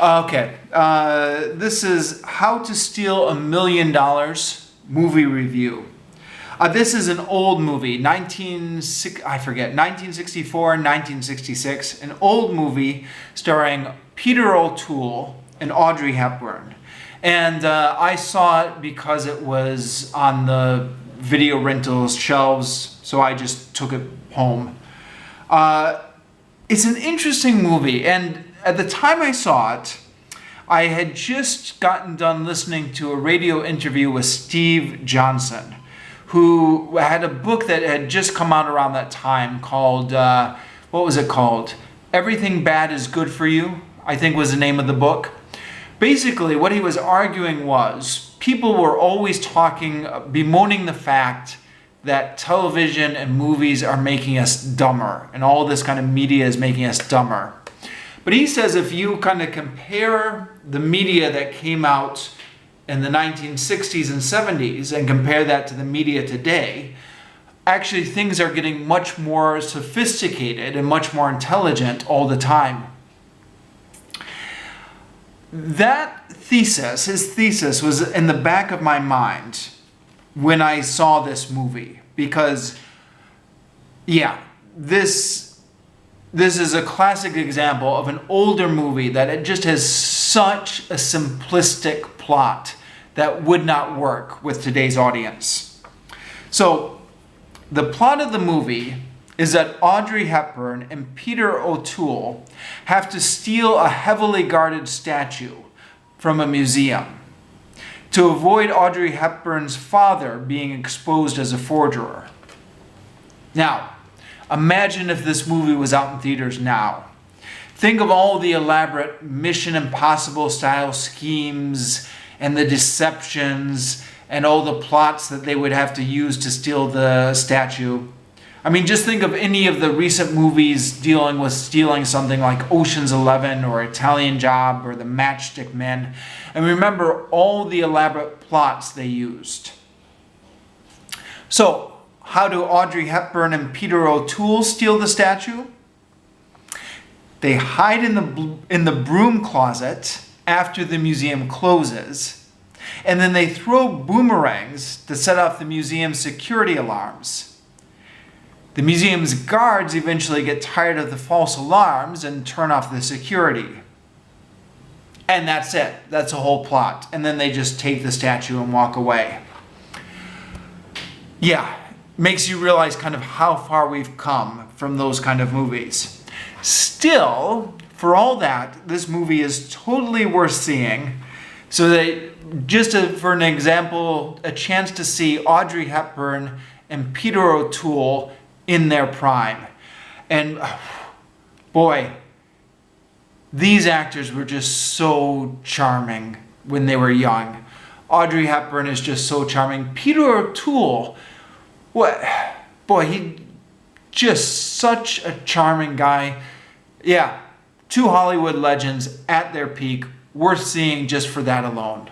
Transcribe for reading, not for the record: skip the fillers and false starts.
Okay, this is How to Steal $1 Million movie review. This is an old movie, 1964, 1966, an old movie starring Peter O'Toole and Audrey Hepburn. And I saw it because it was on the video rentals shelves, so I just took it home. It's an interesting movie, and at the time I saw it, I had just gotten done listening to a radio interview with Steve Johnson, who had a book that had just come out around that time called, what was it called? Everything Bad is Good for You, I think was the name of the book. Basically, what he was arguing was people were always talking, bemoaning the fact that television and movies are making us dumber, and all this kind of media is making us dumber. But he says if you kind of compare the media that came out in the 1960s and 70s and compare that to the media today, actually things are getting much more sophisticated and much more intelligent all the time. That thesis, his thesis, was in the back of my mind when I saw this movie, because yeah, this is a classic example of an older movie that it just has such a simplistic plot that would not work with today's audience. So the plot of the movie is that Audrey Hepburn and Peter O'Toole have to steal a heavily guarded statue from a museum to avoid Audrey Hepburn's father being exposed as a forger. Now, imagine if this movie was out in theaters now. Think of all the elaborate Mission Impossible style schemes and the deceptions and all the plots that they would have to use to steal the statue. I mean, just think of any of the recent movies dealing with stealing something like Ocean's 11 or Italian Job or The Matchstick Men. And remember all the elaborate plots they used. So, how do Audrey Hepburn and Peter O'Toole steal the statue? They hide in the broom closet after the museum closes, and then they throw boomerangs to set off the museum's security alarms. The museum's guards eventually get tired of the false alarms and turn off the security. And that's it. That's a whole plot. And then they just take the statue and walk away. Yeah. Makes you realize kind of how far we've come from those kind of movies. Still, for all that, this movie is totally worth seeing. So that, just for an example, a chance to see Audrey Hepburn and Peter O'Toole in their prime. And boy, these actors were just so charming when they were young. Audrey Hepburn is just so charming. Peter O'Toole, what? Boy, he just such a charming guy. Yeah, two Hollywood legends at their peak, worth seeing just for that alone.